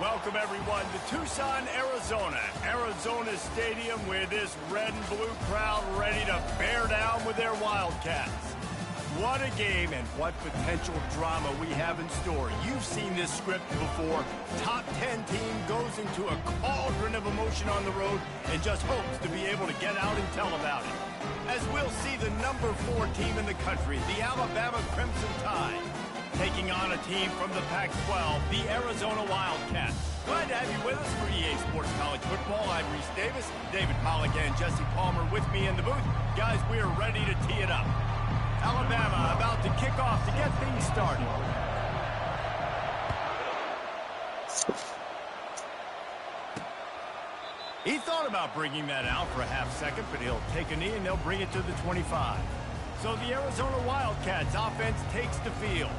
Welcome, everyone, to Tucson, Arizona. Arizona Stadium with this red and blue crowd ready to bear down with their Wildcats. What a game and what potential drama we have in store. You've seen this script before. Top 10 team goes into a cauldron of emotion on the road and just hopes to be able to get out and tell about it. As we'll see the number 4 team in the country, the Alabama Crimson Tide, taking on a team from the Pac-12, the Arizona Wildcats. Glad to have you with us for EA Sports College Football. I'm Reese Davis, David Pollack, and Jesse Palmer with me in the booth. Guys, we are ready to tee it up. Alabama about to kick off to get things started. He thought about bringing that out for a half second, but he'll take a knee and they'll bring it to the 25. So the Arizona Wildcats offense takes the field.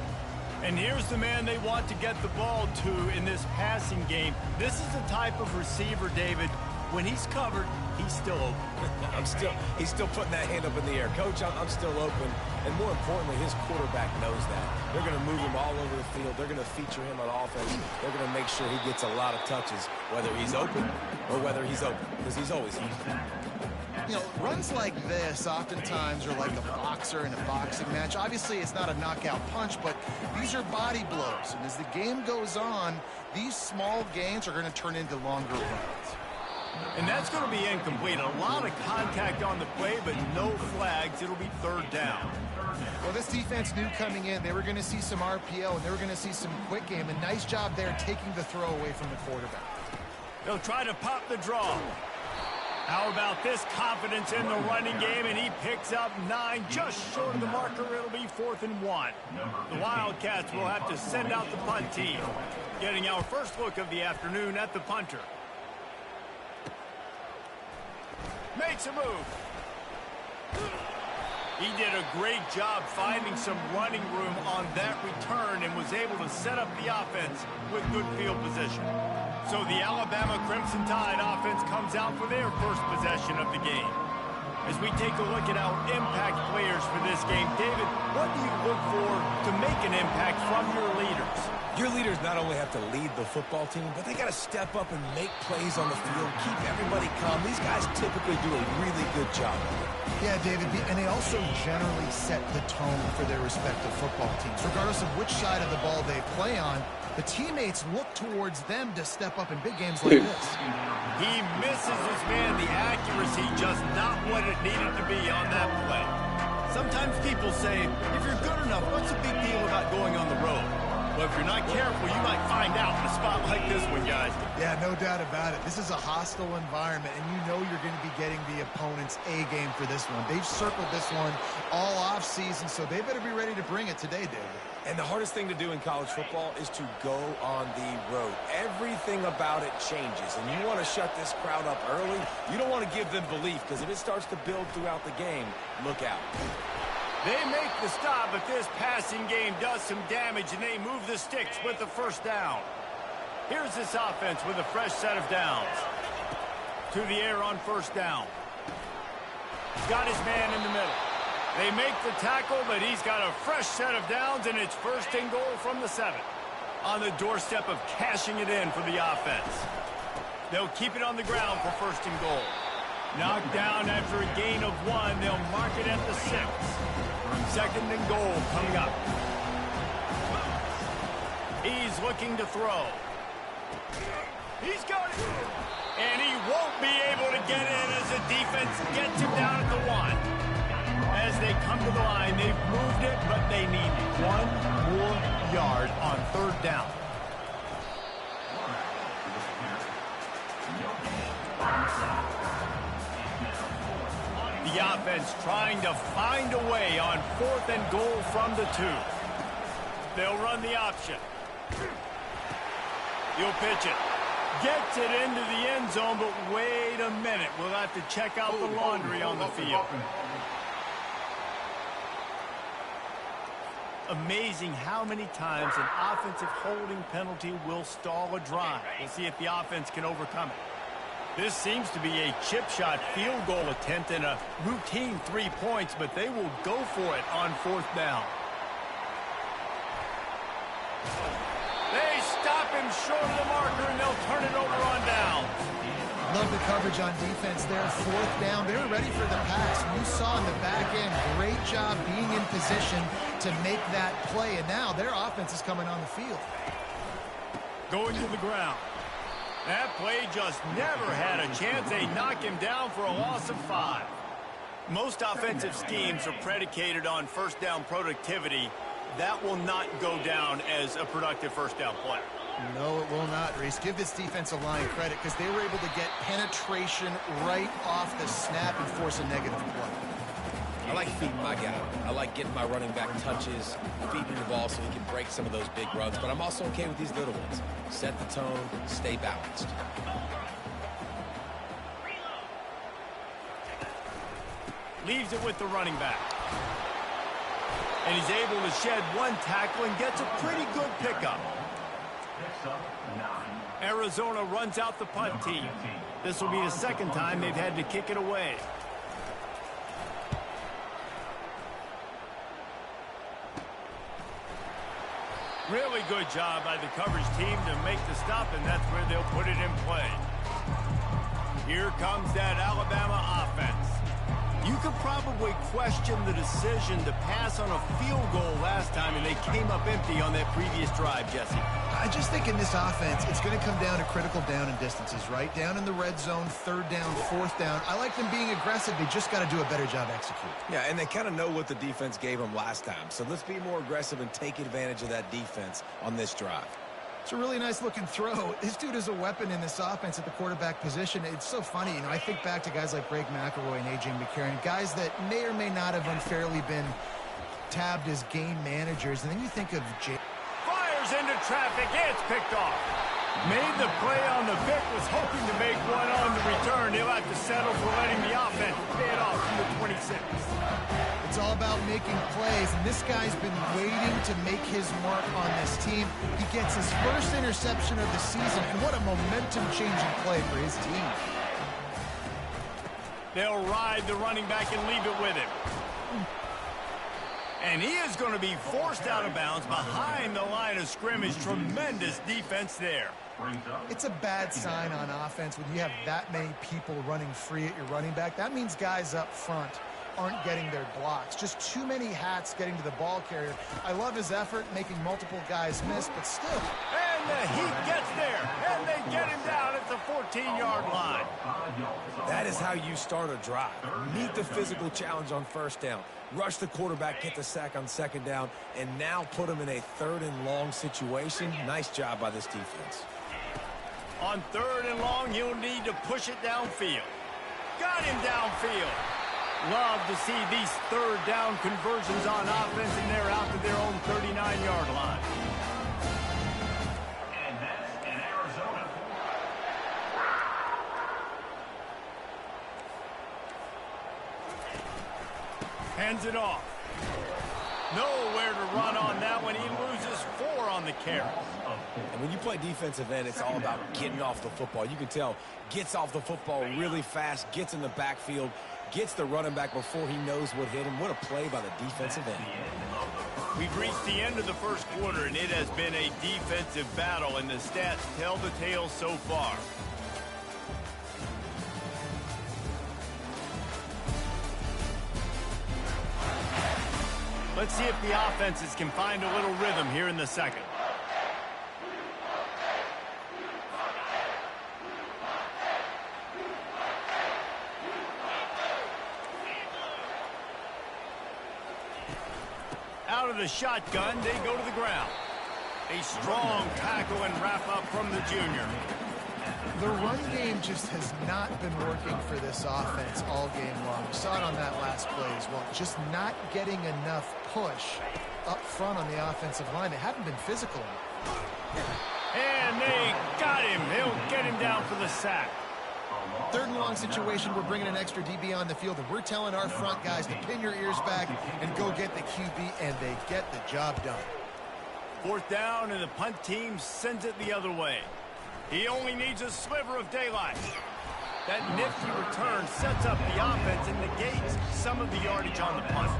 And here's the man they want to get the ball to in this passing game. This is the type of receiver, David, when he's covered, he's still open. He's still putting that hand up in the air. Coach, I'm still open. And more importantly, his quarterback knows that. They're going to move him all over the field. They're going to feature him on offense. They're going to make sure he gets a lot of touches, whether he's open or whether he's open, because he's always open. You know, runs like this oftentimes are like a boxer in a boxing match. Obviously, it's not a knockout punch, but these are body blows. And as the game goes on, these small gains are going to turn into longer runs. And that's going to be incomplete. A lot of contact on the play, but no flags. It'll be third down. Well, this defense knew coming in they were going to see some RPO, and they were going to see some quick game. And nice job there taking the throw away from the quarterback. They'll try to pop the draw. How about this confidence in the running game, and he picks up 9, just short of the marker. It'll be 4th and 1. The Wildcats will have to send out the punt team. Getting our first look of the afternoon at the punter. Makes a move. He did a great job finding some running room on that return and was able to set up the offense with good field position. So the Alabama Crimson Tide offense comes out for their first possession of the game. As we take a look at our impact players for this game, David, what do you look for to make an impact from your leaders? Your leaders not only have to lead the football team, but they got to step up and make plays on the field, keep everybody calm. These guys typically do a really good job of it. Yeah, David, and they also generally set the tone for their respective football teams. Regardless of which side of the ball they play on, the teammates look towards them to step up in big games like this. He misses his man. The accuracy just not what it needed to be on that play. Sometimes people say, if you're good enough, what's the big deal about going on the road? Well, if you're not careful, you might find out in a spot like this one, guys. Yeah, no doubt about it. This is a hostile environment, and you know you're going to be getting the opponent's A game for this one. They've circled this one all offseason, so they better be ready to bring it today, David. And the hardest thing to do in college football is to go on the road. Everything about it changes, and you want to shut this crowd up early. You don't want to give them belief, because if it starts to build throughout the game, look out. They make the stop, but this passing game does some damage, and they move the sticks with the first down. Here's this offense with a fresh set of downs. To the air on first down. He's got his man in the middle. They make the tackle, but he's got a fresh set of downs, and it's 1st and goal from the 7. On the doorstep of cashing it in for the offense. They'll keep it on the ground for 1st and goal. Knocked down after a gain of 1. They'll mark it at the 6. 2nd and goal coming up. He's looking to throw. He's got it. And he won't be able to get in as the defense gets him down at the 1. As they come to the line, they've moved it, but they need 1 more yard on 3rd down. The offense trying to find a way on 4th and goal from the 2. They'll run the option. He'll pitch it. Gets it into the end zone, but wait a minute. We'll have to check out the laundry on the field. Amazing how many times an offensive holding penalty will stall a drive. We'll see if the offense can overcome it. This seems to be a chip shot field goal attempt and a routine 3 points, but they will go for it on 4th down. They stop him him short of the marker, and they'll turn it over on down. Love the coverage on defense there. Fourth down. They were ready for the pass. You saw in the back end, great job being in position to make that play. And now their offense is coming on the field. Going to the ground. That play just never had a chance. They knock him down for a loss of 5. Most offensive schemes are predicated on first down productivity. That will not go down as a productive first down play. No, it will not, Reese. Give this defensive line credit because they were able to get penetration right off the snap and force a negative play. I like feeding my guy. I like getting my running back touches, feeding the ball so he can break some of those big runs. But I'm also okay with these little ones. Set the tone, stay balanced. Leaves it with the running back. And he's able to shed one tackle and gets a pretty good pickup. Arizona runs out the punt team. This will be the second time they've had to kick it away. Really good job by the coverage team to make the stop, and that's where they'll put it in play. Here comes that Alabama offense. You could probably question the decision to pass on a field goal last time, and they came up empty on that previous drive, Jesse. I just think in this offense, it's going to come down to critical down and distances, right? Down in the red zone, third down, fourth down. I like them being aggressive. They just got to do a better job executing. Yeah, and they kind of know what the defense gave them last time. So let's be more aggressive and take advantage of that defense on this drive. It's a really nice-looking throw. This dude is a weapon in this offense at the quarterback position. It's so funny. You know, I think back to guys like Greg McElroy and A.J. McCarron, guys that may or may not have unfairly been tabbed as game managers. And then you think of Jay. Fires into traffic. It's picked off. Made the play on the pick, was hoping to make one on the return. He'll have to settle for letting the offense pay it off from the 26. It's all about making plays, and this guy's been waiting to make his mark on this team. He gets his first interception of the season, and what a momentum-changing play for his team. They'll ride the running back and leave it with him. And he is going to be forced out of bounds behind the line of scrimmage. Tremendous defense there. It's a bad sign on offense when you have that many people running free at your running back. That means guys up front aren't getting their blocks. Just too many hats getting to the ball carrier. I love his effort, making multiple guys miss, but still. And the Heat gets there, and they get him down at the 14-yard line. That is how you start a drive. Meet the physical challenge on first down. Rush the quarterback, get the sack on second down, and now put him in a third and long situation. Nice job by this defense. On third and long, he'll need to push it downfield. Got him downfield. Love to see these third down conversions on offense, and they're out to their own 39-yard line. And that's in Arizona. Hands it off. Nowhere to run on that one. He loses 4 on the carry. And when you play defensive end, it's all about getting off the football. You can tell, gets off the football really fast, gets in the backfield, gets the running back before he knows what hit him. What a play by the defensive end. We've reached the end of the first quarter, and it has been a defensive battle, and the stats tell the tale so far. Let's see if the offenses can find a little rhythm here in the second. Out of the shotgun, they go to the ground. A strong tackle and wrap up from the junior. The run game just has not been working for this offense all game long. We saw it on that last play as well. Just not getting enough push up front on the offensive line. They haven't been physical enough. And they got him. They'll get him down for the sack. Third and long situation, we're bringing an extra DB on the field, and we're telling our front guys to pin your ears back and go get the QB, and they get the job done. Fourth down, and the punt team sends it the other way. He only needs a sliver of daylight. That nifty return sets up the offense and negates some of the yardage on the punt.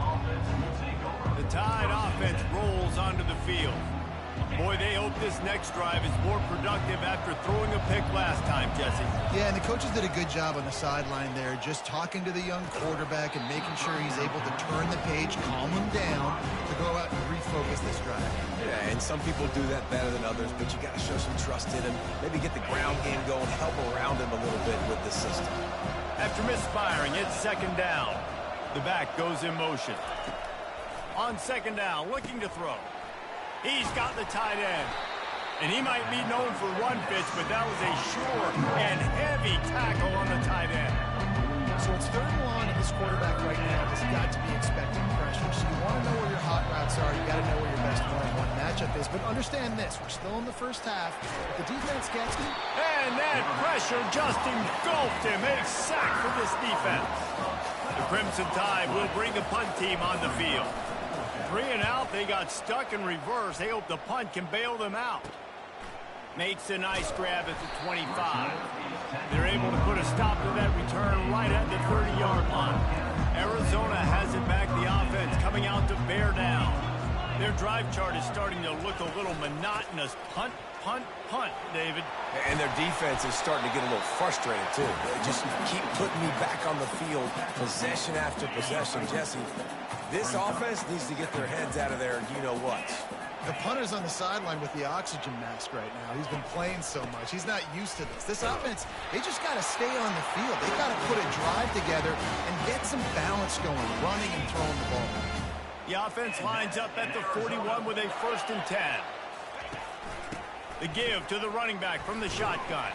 The Tide offense rolls onto the field. Boy, they hope this next drive is more productive after throwing a pick last time, Jesse. Yeah, and the coaches did a good job on the sideline there, just talking to the young quarterback and making sure he's able to turn the page, calm him down, to go out and refocus this drive. Yeah, and some people do that better than others, but you got to show some trust in him, maybe get the ground game going, help around him a little bit with the system. After misfiring, it's second down. The back goes in motion. On second down, looking to throw. He's got the tight end. And he might be known for run fits, but that was a sure and heavy tackle on the tight end. So it's third and long, and this quarterback right now has got to be expecting pressure. So you want to know where your hot routes are. You got to know where your best one-on-one matchup is. But understand this, we're still in the first half. If the defense gets him. And that pressure just engulfed him. A sack for this defense. The Crimson Tide will bring the punt team on the field. 3 and out, they got stuck in reverse. They hope the punt can bail them out. Makes a nice grab at the 25. They're able to put a stop to that return right at the 30-yard line. Arizona has it back, the offense coming out to bear down. Their drive chart is starting to look a little monotonous. Punt, punt, punt, David. And their defense is starting to get a little frustrated, too. They just keep putting me back on the field, possession after possession. Jesse, this offense needs to get their heads out of there, and you know what. The punter's on the sideline with the oxygen mask right now. He's been playing so much. He's not used to this. This offense, they just got to stay on the field. They got to put a drive together and get some balance going, running and throwing the ball. The offense lines up at the 41 with a 1st and 10. The give to the running back from the shotgun.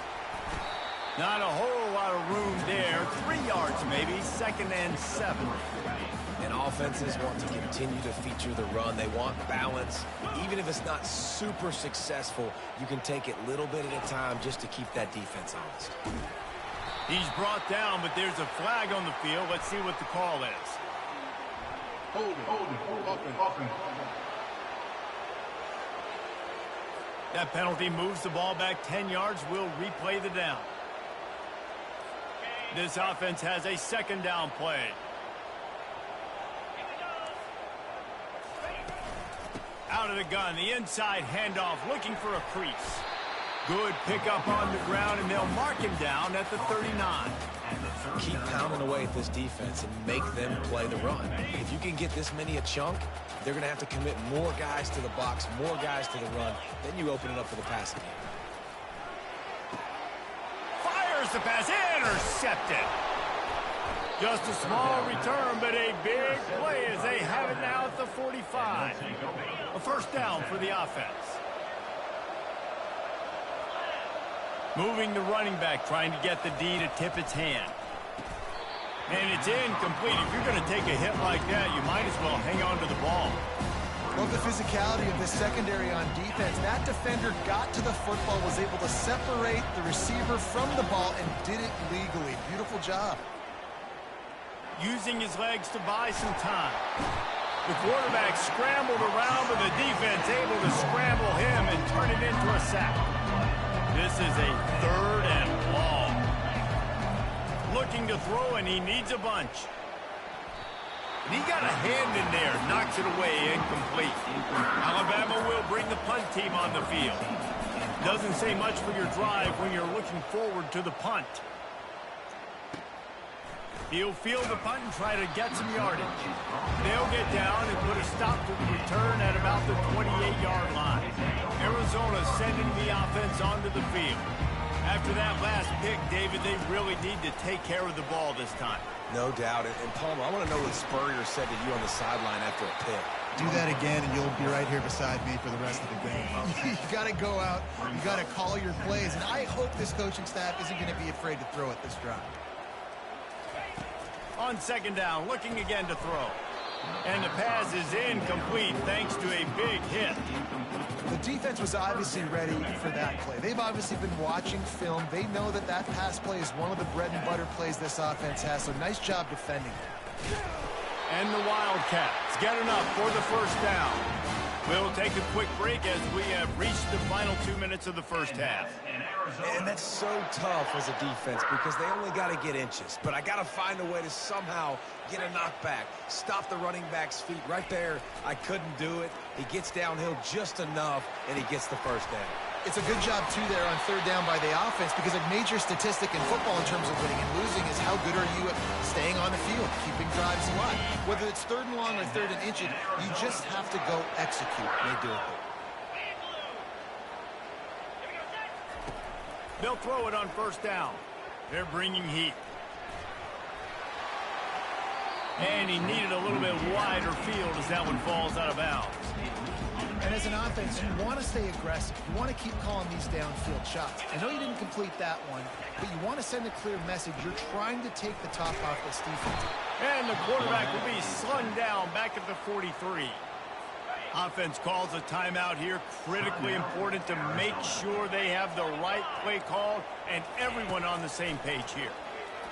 Not a whole lot of room there. 3 yards maybe, 2nd and 7. And offenses want to continue to feature the run. They want balance. Even if it's not super successful, you can take it little bit at a time just to keep that defense honest. He's brought down, but there's a flag on the field. Let's see what the call is. That penalty moves the ball back 10 yards. We'll replay the down. This offense has a 2nd down play. Out of the gun, the inside handoff, looking for a crease. Good pickup on the ground, and they'll mark him down at the 39. Keep pounding away at this defense and make them play the run. If you can get this many a chunk, they're going to have to commit more guys to the box, more guys to the run. Then you open it up for the passing game. Fires the pass, intercepted. Just a small return, but a big play as they have it now at the 45. A 1st down for the offense. Moving the running back, trying to get the D to tip its hand. And it's incomplete. If you're going to take a hit like that, you might as well hang on to the ball. Love the physicality of this secondary on defense. That defender got to the football, was able to separate the receiver from the ball, and did it legally. Beautiful job. Using his legs to buy some time. The quarterback scrambled around, but the defense able to scramble him and turn it into a sack. This is a 3rd and long. Looking to throw, and he needs a bunch. And he got a hand in there, knocks it away, incomplete. Alabama will bring the punt team on the field. Doesn't say much for your drive when you're looking forward to the punt. He'll field the punt and try to get some yardage. They'll get down and put a stop to the return at about the 28-yard line. Arizona sending the offense onto the field. After that last pick, David, they really need to take care of the ball this time. No doubt. And Palmer, I want to know what Spurrier said to you on the sideline after a pick. Do that again, and you'll be right here beside me for the rest of the game. You got to go out. You got to call your plays. And I hope this coaching staff isn't going to be afraid to throw at this drive. On 2nd down, looking again to throw. And the pass is incomplete thanks to a big hit. The defense was obviously ready for that play. They've obviously been watching film. They know that that pass play is one of the bread and butter plays this offense has, so nice job defending it. And the Wildcats get enough for the 1st down. We'll take a quick break as we have reached the final 2 minutes of the first half. And that's so tough as a defense because they only got to get inches. But I got to find a way to somehow get a knockback, stop the running back's feet right there. I couldn't do it. He gets downhill just enough, and he gets the first down. It's a good job, too, there on third down by the offense because a major statistic in football in terms of winning and losing is how good are you at staying on the field, keeping drives alive. Whether it's third and long or third and inches, you just have to go execute. And they do it there. They'll throw it on first down. They're bringing heat. And he needed a little bit wider field as that one falls out of bounds. And as an offense, you want to stay aggressive. You want to keep calling these downfield shots. I know you didn't complete that one, but you want to send a clear message. You're trying to take the top off this defense. And the quarterback will be slung down back at the 43. Offense calls a timeout here. Critically important to make sure they have the right play called and everyone on the same page here.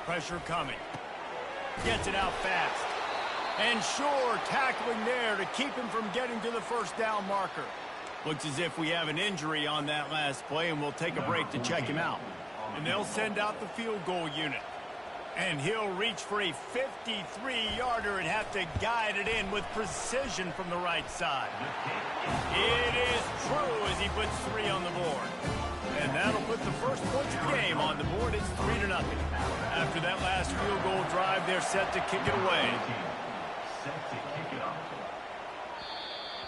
Pressure coming. Gets it out fast. And sure, tackling there to keep him from getting to the first down marker. Looks as if we have an injury on that last play, and we'll take a break to check him out. And they'll send out the field goal unit. And he'll reach for a 53-yarder and have to guide it in with precision from the right side. It is true as he puts 3 on the board. And that'll put the first points of the game on the board. It's 3-0. After that last field goal drive, they're set to kick it away.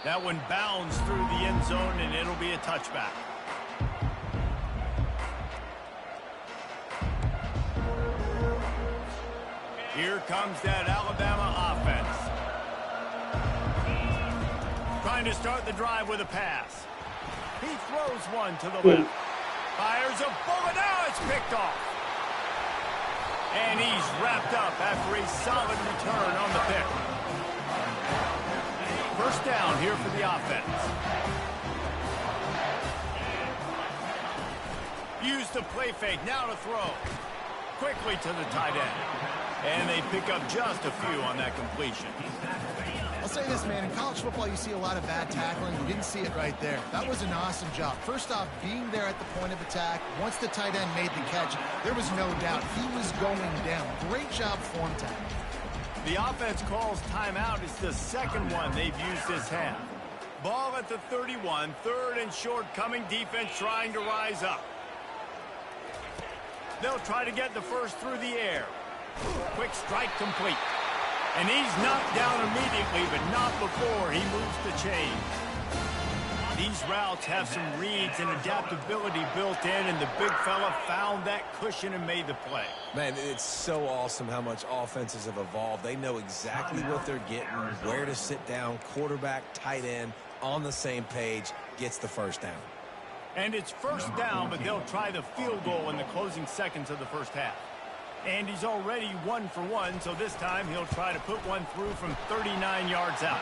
That one bounds through the end zone, and it'll be a touchback. Here comes that Alabama offense. Trying to start the drive with a pass. He throws one to the left. Fires a bullet. Now it's picked off. And he's wrapped up after a solid return on the pick. First down here for the offense. Use the play fake. Now to throw. Quickly to the tight end. And they pick up just a few on that completion. I'll say this, man. In college football, you see a lot of bad tackling. You didn't see it right there. That was an awesome job. First off, being there at the point of attack. Once the tight end made the catch, there was no doubt he was going down. Great job form tackle. The offense calls timeout. It's the second one they've used this half. Ball at the 31. Third and short coming. Defense trying to rise up. They'll try to get the first through the air. Quick strike complete. And he's knocked down immediately, but not before he moves the chain. These routes have some reads and adaptability built in, and the big fella found that cushion and made the play. Man, it's so awesome how much offenses have evolved. They know exactly what they're getting, where to sit down, quarterback, tight end, on the same page, gets the first down. And it's first down, but they'll try the field goal in the closing seconds of the first half. And he's already 1 for 1, so this time he'll try to put one through from 39 yards out.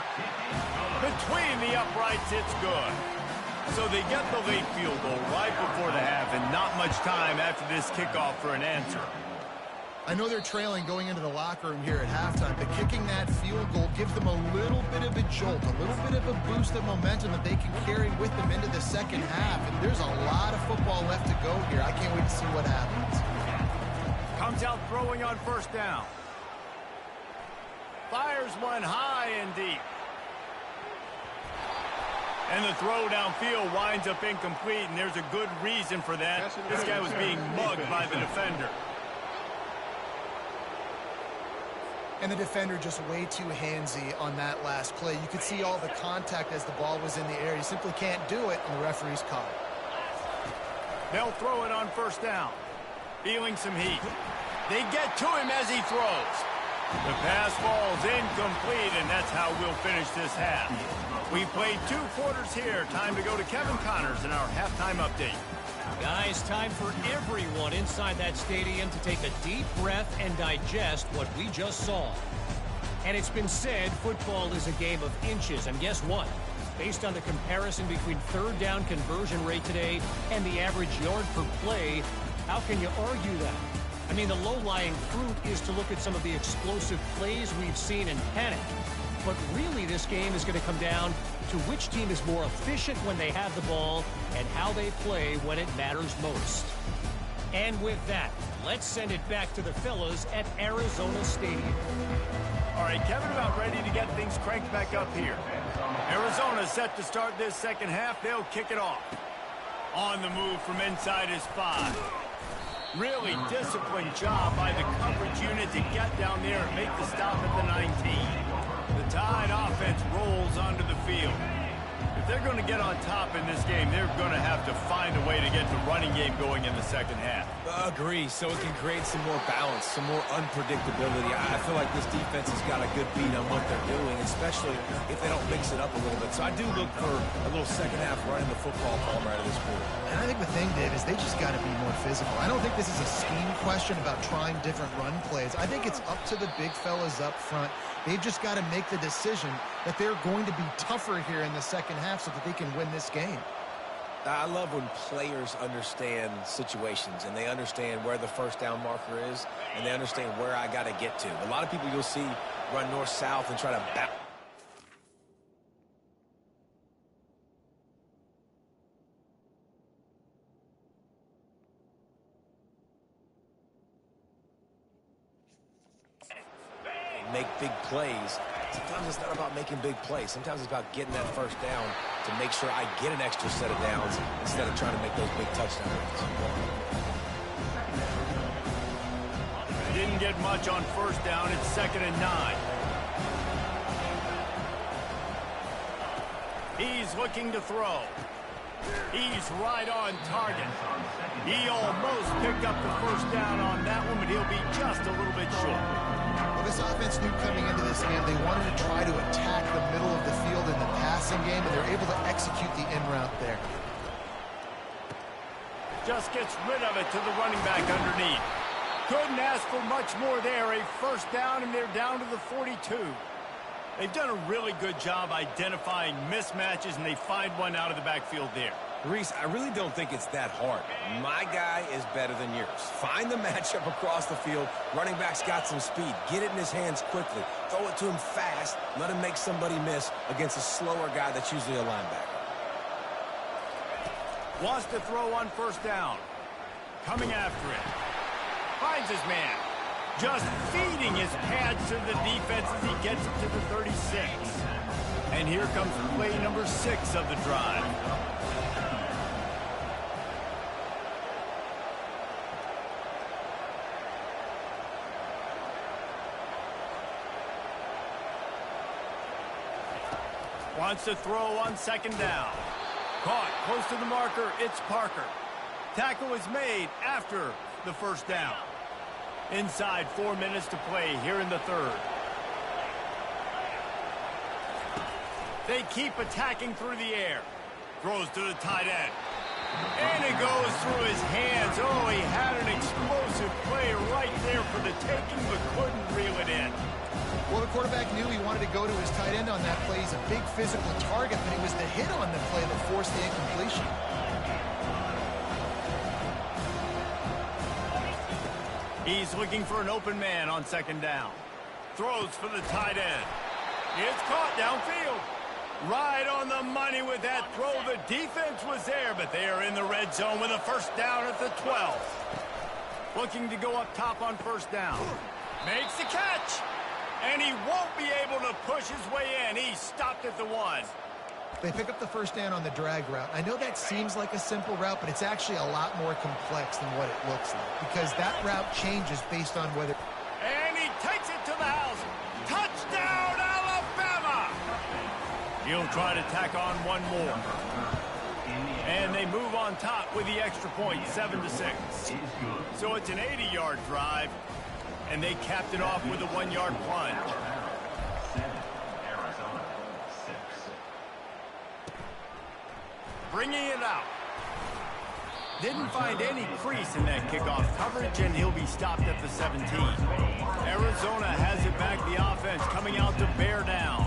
Between the uprights, it's good. So they get the late field goal right before the half, and not much time after this kickoff for an answer. I know they're trailing going into the locker room here at halftime, but kicking that field goal gives them a little bit of a jolt, a little bit of a boost of momentum that they can carry with them into the second half. And there's a lot of football left to go here. I can't wait to see what happens. Comes out throwing on first down. Fires one high and deep. And the throw downfield winds up incomplete, and there's a good reason for that. This guy was being mugged by the defender. And the defender just way too handsy on that last play. You could see all the contact as the ball was in the air. You simply can't do it, and the referee's caught it. They'll throw it on first down. Feeling some heat. They get to him as he throws. The pass falls incomplete, and that's how we'll finish this half. We played 2 quarters here. Time to go to Kevin Connors in our halftime update. Guys, time for everyone inside that stadium to take a deep breath and digest what we just saw. And it's been said football is a game of inches, and guess what? Based on the comparison between third down conversion rate today and the average yard per play, how can you argue that? I mean, the low-lying fruit is to look at some of the explosive plays we've seen in panic. But really, this game is going to come down to which team is more efficient when they have the ball and how they play when it matters most. And with that, let's send it back to the fellas at Arizona Stadium. All right, Kevin, about ready to get things cranked back up here. Arizona set to start this second half. They'll kick it off. On the move from inside his 5. Really disciplined job by the coverage unit to get down there and make the stop at the 19. The Tide offense rolls onto the field. If they're going to get on top in this game, they're going to have to find a way to get the running game going in the second half. Agree, so it can create some more balance, some more unpredictability. I feel like this defense has got a good beat on what they're doing, especially if they don't mix it up a little bit. So I do look for a little second half running the football ball right out of this quarter. And I think the thing, Dave, is they just got to be more physical. I don't think this is a scheme question about trying different run plays. I think it's up to the big fellas up front. They've just got to make the decision that they're going to be tougher here in the second half so that they can win this game. I love when players understand situations and they understand where the first down marker is and they understand where I got to get to. A lot of people you'll see run north-south and try to back. Make big plays. Sometimes it's not about making big plays. Sometimes it's about getting that first down to make sure I get an extra set of downs instead of trying to make those big touchdown runs. Didn't get much on first down. It's 2nd and 9. He's looking to throw. He's right on target. He almost picked up the first down on that one, but he'll be just a little bit short. Well, this offense knew coming into this game they wanted to try to attack the middle of the field in the passing game, and they're able to execute the in route there. Just gets rid of it to the running back underneath. Couldn't ask for much more there. A first down, and they're down to the 42. They've done a really good job identifying mismatches, and they find one out of the backfield there. Reese, I really don't think it's that hard. My guy is better than yours. Find the matchup across the field. Running back's got some speed. Get it in his hands quickly. Throw it to him fast. Let him make somebody miss against a slower guy that's usually a linebacker. Wants to throw on first down. Coming after it. Finds his man. Just feeding his pads to the defense as he gets it to the 36. And here comes play number 6 of the drive. Wants to throw on 2nd down. Caught close to the marker. It's Parker. Tackle is made after the first down. Inside 4 minutes to play here in the 3rd. They keep attacking through the air. Throws to the tight end. And it goes through his hands. Oh, he had an explosive play right there for the taking, but couldn't reel it in. Well, the quarterback knew he wanted to go to his tight end on that play. He's a big physical target, but it was the hit on the play that forced the incompletion. He's looking for an open man on 2nd down. Throws for the tight end. It's caught downfield. Right on the money with that throw. The defense was there, but they are in the red zone with a first down at the 12. Looking to go up top on first down. Makes the catch. And he won't be able to push his way in. He's stopped at the 1. They pick up the first down on the drag route. I know that seems like a simple route, but it's actually a lot more complex than what it looks like because that route changes based on whether... And he takes it to the house. Touchdown, Alabama! He'll try to tack on one more. And they move on top with the extra point, 7-6. So it's an 80-yard drive, and they capped it off with a 1-yard plunge. Bringing it out. Didn't find any crease in that kickoff coverage, and he'll be stopped at the 17. Arizona has it back. The offense coming out to bear down.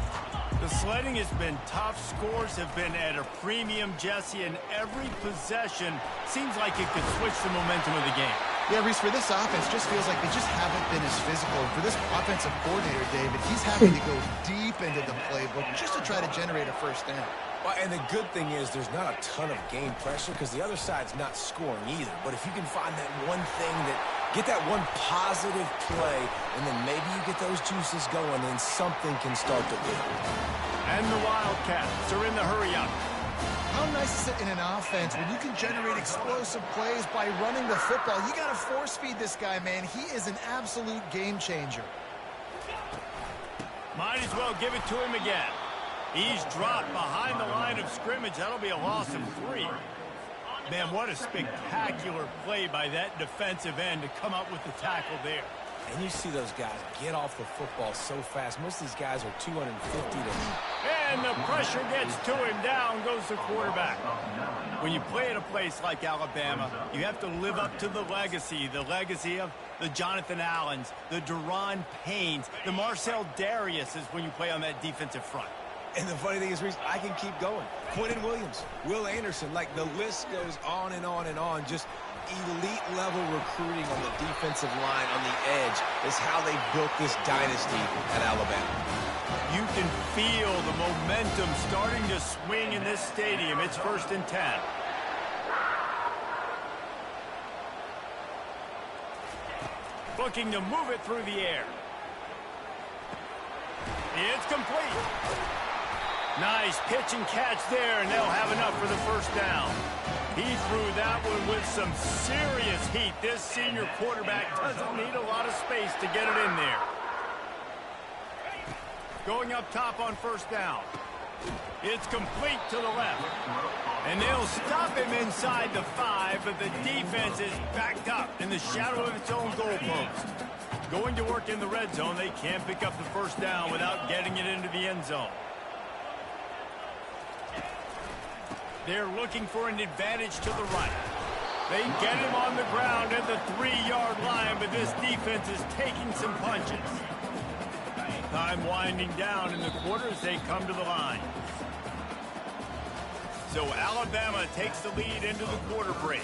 The sledding has been tough. Scores have been at a premium, Jesse, and every possession seems like it could switch the momentum of the game. Yeah, Reese, for this offense, just feels like they just haven't been as physical. And for this offensive coordinator, David, he's having to go deep into the playbook just to try to generate a first down. Well, and the good thing is there's not a ton of game pressure because the other side's not scoring either. But if you can find that one thing get that one positive play, and then maybe you get those juices going, then something can start to build. And the Wildcats are in the hurry-up. How nice is it in an offense when you can generate explosive plays by running the football? You got to force-feed this guy, man. He is an absolute game changer. Might as well give it to him again. He's dropped behind the line of scrimmage. That'll be a loss of 3. Man, what a spectacular play by that defensive end to come up with the tackle there. And you see those guys get off the football so fast. Most of these guys are 250 to... And the pressure gets to him. Down goes the quarterback. When you play at a place like Alabama, you have to live up to the legacy of the Jonathan Allens, the Daron Paynes, the Marcel Dariuses when you play on that defensive front. And the funny thing is, Reese, I can keep going. Quentin Williams, Will Anderson, like the list goes on and on and on. Just elite-level recruiting on the defensive line, on the edge, is how they built this dynasty at Alabama. You can feel the momentum starting to swing in this stadium. It's 1st and 10. Looking to move it through the air. It's complete. Nice pitch and catch there, and they'll have enough for the first down. He threw that one with some serious heat. This senior quarterback doesn't need a lot of space to get it in there. Going up top on first down. It's complete to the left. And they'll stop him inside the 5, but the defense is backed up in the shadow of its own goalpost. Going to work in the red zone, they can't pick up the first down without getting it into the end zone. They're looking for an advantage to the right. They get him on the ground at the 3-yard line, but this defense is taking some punches. Time winding down in the quarter as they come to the line. So Alabama takes the lead into the quarter break.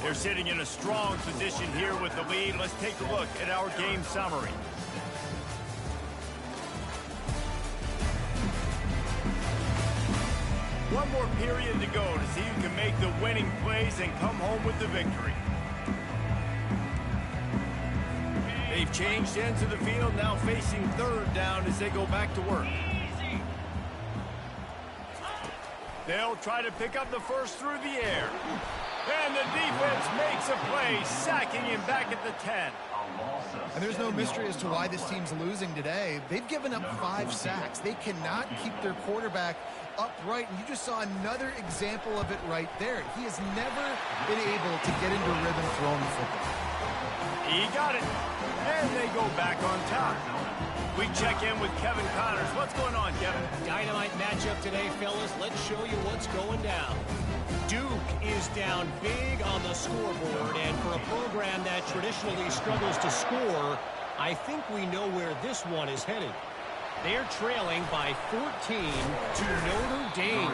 They're sitting in a strong position here with the lead. Let's take a look at our game summary. One more period to go to see who can make the winning plays and come home with the victory. They've changed ends of the field, now facing 3rd down as they go back to work. They'll try to pick up the first through the air. And the defense makes a play, sacking him back at the 10. And there's no mystery as to why this team's losing today. They've given up 5 sacks. They cannot keep their quarterback upright, and you just saw another example of it right there. He has never been able to get into rhythm throwing the football. He got it. And they go back on top. We check in with Kevin Connors. What's going on, Kevin? Dynamite matchup today, fellas. Let's show you what's going down. Duke is down big on the scoreboard, and for a program that traditionally struggles to score, I think we know where this one is headed. They're trailing by 14 to Notre Dame.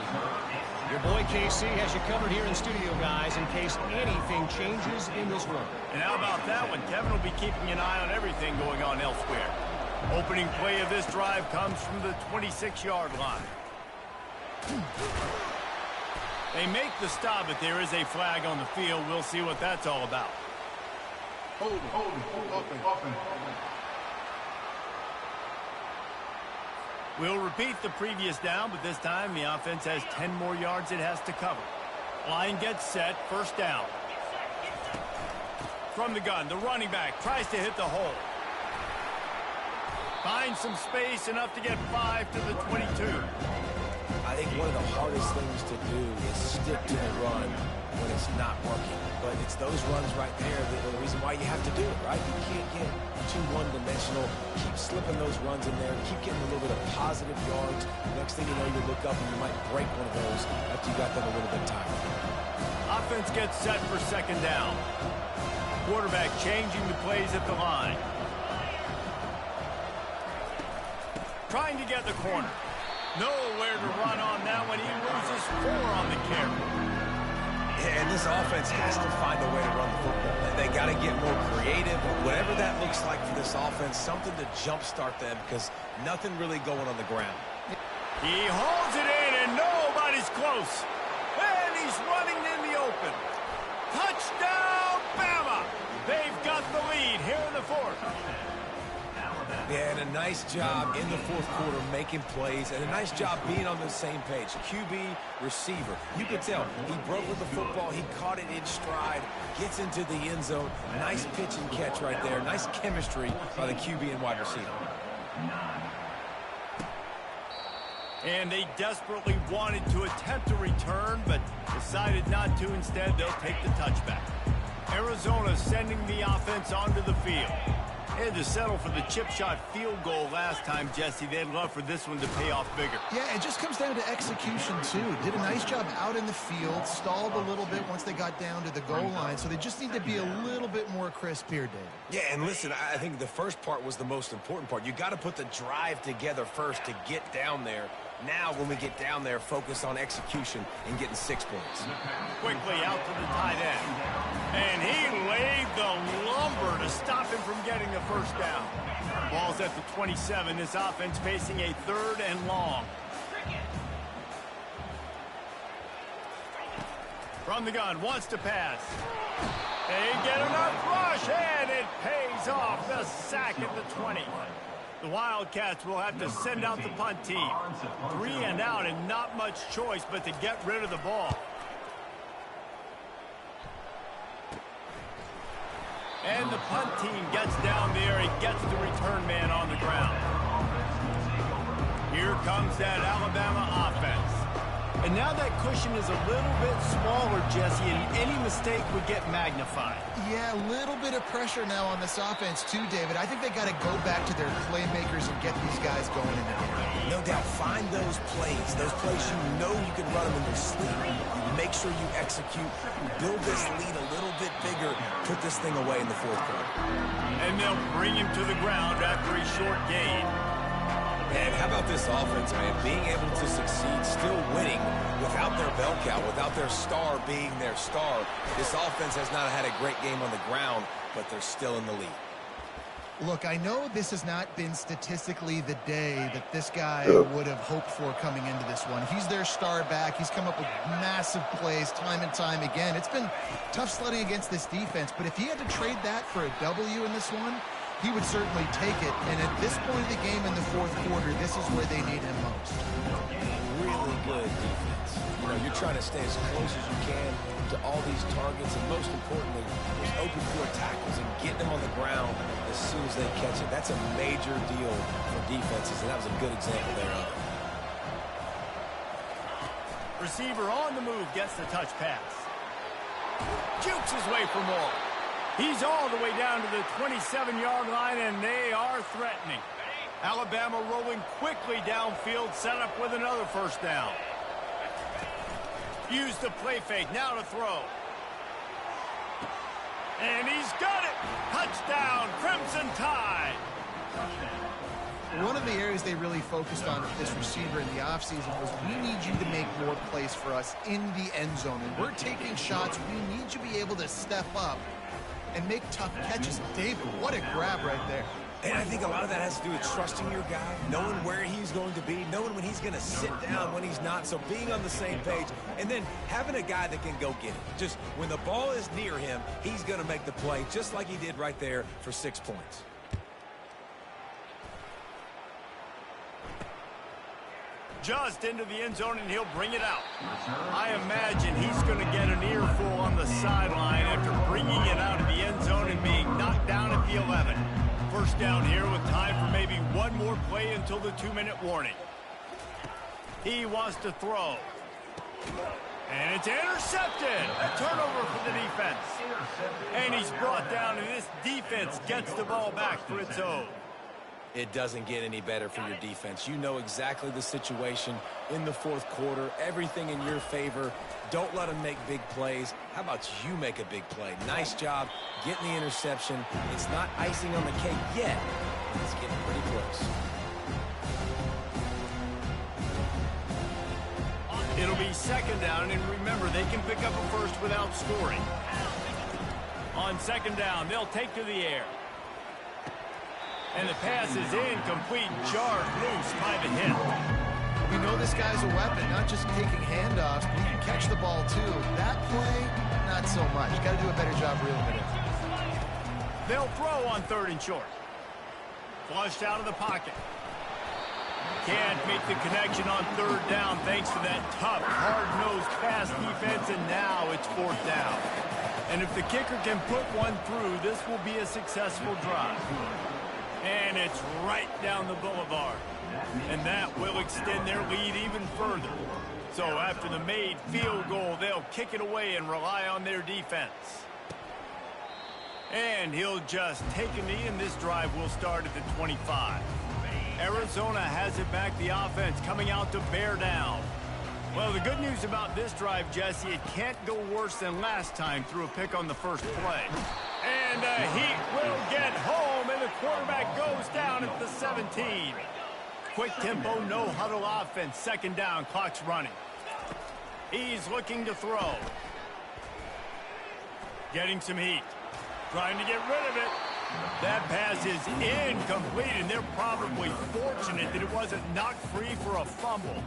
Your boy KC has you covered here in studio, guys, in case anything changes in this one. And how about that one? Kevin will be keeping an eye on everything going on elsewhere. Opening play of this drive comes from the 26-yard line. They make the stop, but there is a flag on the field. We'll see what that's all about. Hold, open. We'll repeat the previous down, but this time the offense has 10 more yards it has to cover. Line gets set, first down. From the gun, the running back tries to hit the hole. Finds some space, enough to get 5 to the 22. I think one of the hardest things to do is stick to the run when it's not working. But it's those runs right there that are the reason why you have to do it, right? You can't get too one-dimensional. Keep slipping those runs in there. Keep getting a little bit of positive yards. Next thing you know, you look up and you might break one of those after you got them a little bit tired. Offense gets set for second down. Quarterback changing the plays at the line. Trying to get the corner. Nowhere to run on that one. He loses 4 on the carry. And this offense has to find a way to run the football. They got to get more creative, whatever that looks like for this offense, something to jumpstart them because nothing really going on the ground. He holds it in, and nobody's close. And he's running in the open. Touchdown, Bama! They've got the lead here in the fourth. Yeah, and a nice job in the fourth quarter making plays, and a nice job being on the same page. QB, receiver. You could tell he broke with the football. He caught it in stride, gets into the end zone. Nice pitch and catch right there. Nice chemistry by the QB and wide receiver. And they desperately wanted to attempt a return, but decided not to. Instead, they'll take the touchback. Arizona sending the offense onto the field. They had to settle for the chip shot field goal last time, Jesse. They'd love for this one to pay off bigger. Yeah, it just comes down to execution, too. Did a nice job out in the field, stalled a little bit once they got down to the goal line, so they just need to be a little bit more crisp here, Dave. Yeah, and listen, I think the first part was the most important part. You got to put the drive together first to get down there. Now, when we get down there, focus on execution and getting 6 points. Quickly out to the tight end. And he laid the lumber to stop him from getting the first down. Ball's at the 27. This offense facing a 3rd and long. From the gun, wants to pass. They get enough rush, and it pays off. The sack at the 20. The Wildcats will have to send out the punt team. 3 and out and not much choice but to get rid of the ball. And the punt team gets down there and gets the return man on the ground. Here comes that Alabama offense. And now that cushion is a little bit smaller, Jesse, and any mistake would get magnified. Yeah, a little bit of pressure now on this offense too, David. I think they got to go back to their playmakers and get these guys going in the game. No doubt, find those plays you know you can run them in your sleep. You make sure you execute, build this lead a little bit bigger, put this thing away in the fourth quarter. And they'll bring him to the ground after a short gain. And how about this offense, man? Being able to succeed, still winning without their bell cow, without their star being their star. This offense has not had a great game on the ground, but they're still in the lead. Look, I know this has not been statistically the day that this guy would have hoped for coming into this one. He's their star back. He's come up with massive plays time and time again. It's been tough sledding against this defense, but if he had to trade that for a W in this one, he would certainly take it. And at this point of the game in the fourth quarter, this is where they need him most. Really good defense. You know, you're trying to stay as close as you can to all these targets, and most importantly, those open field tackles and getting them on the ground as soon as they catch it. That's a major deal for defenses, and that was a good example thereof. Receiver on the move gets the touch pass. Jukes his way for more. He's all the way down to the 27-yard line, and they are threatening. Alabama rolling quickly downfield, set up with another first down. Use the play fake, now to throw. And he's got it! Touchdown, Crimson Tide! One of the areas they really focused on with this receiver in the offseason was, we need you to make more plays for us in the end zone. And we're taking shots. We need you to be able to step up and make tough catches. David, what a grab right there. And I think a lot of that has to do with trusting your guy, knowing where he's going to be, knowing when he's going to sit down, when he's not, so being on the same page, and then having a guy that can go get it. Just when the ball is near him, he's going to make the play, just like he did right there for 6 points. Just into the end zone, and he'll bring it out. I imagine he's going to get an earful on the sideline after bringing it out of the end zone and being knocked down at the 11. First down here with time for maybe one more play until the 2-minute warning. He wants to throw. And it's intercepted. A turnover for the defense. And he's brought down, and this defense gets the ball back for its own. It doesn't get any better for your defense. You know exactly the situation in the fourth quarter, everything in your favor. Don't let them make big plays. How about you make a big play? Nice job getting the interception. It's not icing on the cake yet. It's getting pretty close. It'll be second down, and remember, they can pick up a first without scoring. On second down, they'll take to the air. And the pass is incomplete, jarred loose by the hit. We know this guy's a weapon, not just taking handoffs, but he can catch the ball too. That play, not so much. Got to do a better job reeling it in. They'll throw on 3rd and short. Flushed out of the pocket. Can't make the connection on 3rd down thanks to that tough, hard-nosed pass defense, and now it's 4th down. And if the kicker can put one through, this will be a successful drive. And it's right down the boulevard. And that will extend their lead even further. So after the made field goal, they'll kick it away and rely on their defense. And he'll just take a knee, and this drive will start at the 25. Arizona has it back, the offense coming out to bear down. Well, the good news about this drive, Jesse, it can't go worse than last time through a pick on the first play. And the Heat will get home, and the quarterback goes down at the 17. Quick tempo, no huddle offense, 2nd down, clock's running. He's looking to throw. Getting some heat. Trying to get rid of it. That pass is incomplete, and they're probably fortunate that it wasn't knocked free for a fumble.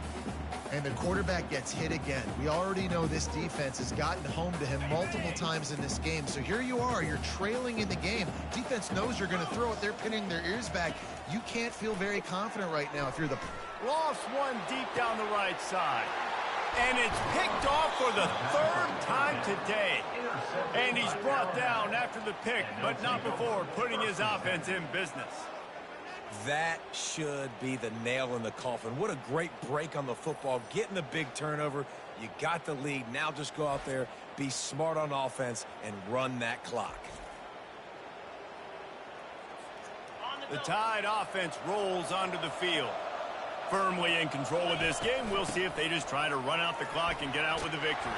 And the quarterback gets hit again. We already know this defense has gotten home to him multiple times in this game. So here you are, you're trailing in the game. Defense knows you're going to throw it. They're pinning their ears back. You can't feel very confident right now if you're the... Lost one deep down the right side. And it's picked off for the 3rd time today. And he's brought down after the pick, but not before putting his offense in business. That should be the nail in the coffin. What a great break on the football. Getting the big turnover. You got the lead. Now just go out there, be smart on offense, and run that clock. The Tide offense rolls onto the field. Firmly in control of this game. We'll see if they just try to run out the clock and get out with a victory.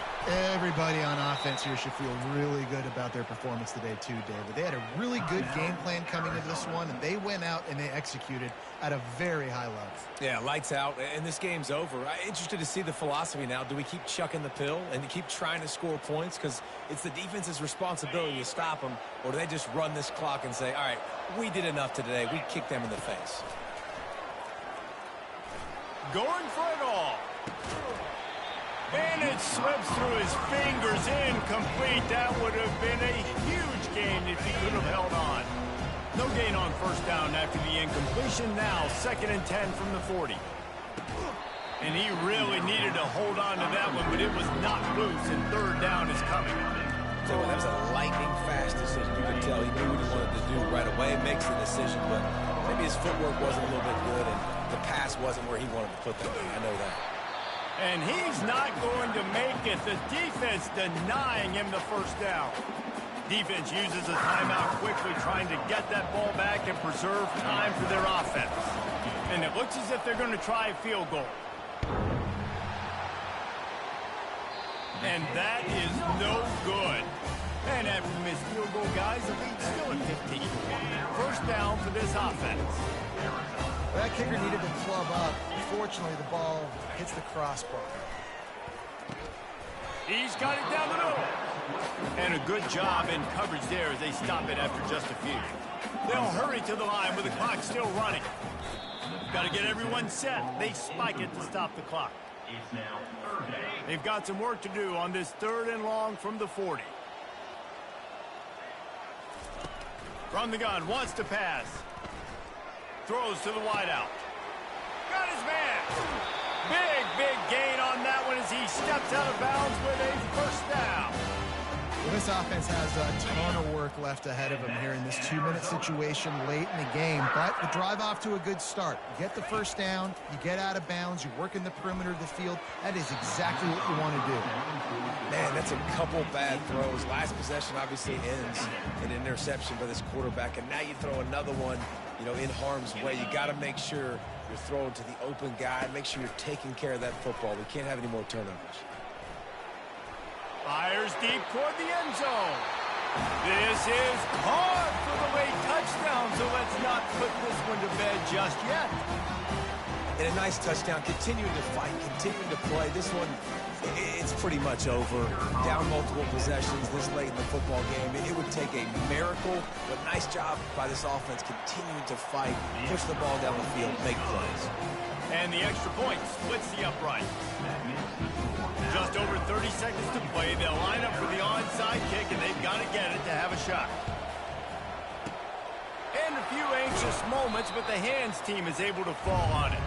Everybody on offense here should feel really good about their performance today too, David. They had a really good game plan coming into this one, and they went out and they executed at a very high level. Yeah, lights out, and this game's over. I'm interested to see the philosophy now. Do we keep chucking the pill and keep trying to score points? Because it's the defense's responsibility to stop them, or do they just run this clock and say, all right, we did enough today. We kicked them in the face. Going for it all. And it slips through his fingers, incomplete. That would have been a huge gain if he could have held on. No gain on 1st down after the incompletion. Now 2nd and 10 from the 40. And he really needed to hold on to that one, but it was not loose, and 3rd down is coming. So that was a lightning fast decision. You could tell he knew what he wanted to do right away. Makes the decision, but maybe his footwork wasn't a little bit good, and the pass wasn't where he wanted to put that thing. I know that. And he's not going to make it. The defense denying him the 1st down. Defense uses a timeout quickly, trying to get that ball back and preserve time for their offense. And it looks as if they're going to try a field goal. And that is no good. And after the missed field goal, guys, the lead's still at 15. 1st down for this offense. That kicker needed to club up. Unfortunately, the ball hits the crossbar. He's got it down the middle. And a good job in coverage there as they stop it after just a few. They'll hurry to the line with the clock still running. Got to get everyone set. They spike it to stop the clock. It's now 3rd down. They've got some work to do on this 3rd and long from the 40. From the gun, wants to pass. Throws to the wideout. Got his man. Big gain on that one as he steps out of bounds with a 1st down. Well, this offense has a ton of work left ahead of them here in this 2-minute situation late in the game, but the drive off to a good start. You get the 1st down, you get out of bounds, you work in the perimeter of the field. That is exactly what you want to do. Man, that's a couple bad throws. Last possession obviously ends in an interception by this quarterback, and now you throw another one, you know, in harm's way. You got to make sure you're throwing to the open guy. Make sure you're taking care of that football. We can't have any more turnovers. Fires deep toward the end zone. This is hard for the late touchdown, so let's not put this one to bed just yet. And a nice touchdown, continuing to fight, continuing to play. This one it's pretty much over. Down multiple possessions this late in the football game. It would take a miracle, but nice job by this offense continuing to fight, push the ball down the field, make plays. And the extra point splits the upright. Just over 30 seconds to play. They'll line up for the onside kick, and they've got to get it to have a shot. And a few anxious moments, but the hands team is able to fall on it.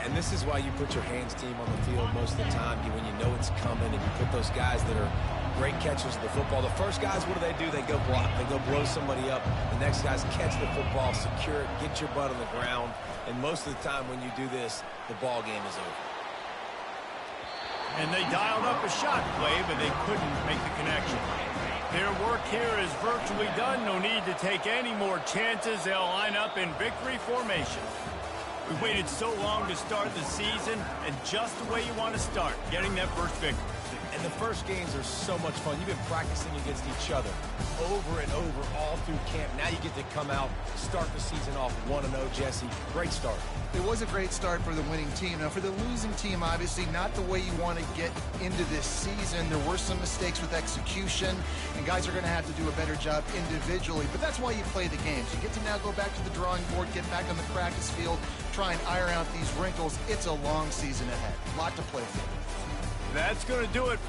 And this is why you put your hands team on the field most of the time. When you know it's coming, and you put those guys that are great catchers of the football. The first guys, what do? They go block. They go blow somebody up. The next guys catch the football, secure it, get your butt on the ground. And most of the time when you do this, the ball game is over. And they dialed up a shot play, but they couldn't make the connection. Their work here is virtually done. No need to take any more chances. They'll line up in victory formation. We waited so long to start the season, and just the way you want to start, getting that first victory. And the first games are so much fun. You've been practicing against each other over and over all through camp. Now you get to come out, start the season off 1-0, Jesse. Great start. It was a great start for the winning team. Now, for the losing team, obviously not the way you want to get into this season. There were some mistakes with execution, and guys are going to have to do a better job individually. But that's why you play the games. You get to now go back to the drawing board, get back on the practice field, try and iron out these wrinkles. It's a long season ahead. A lot to play for. That's going to do it for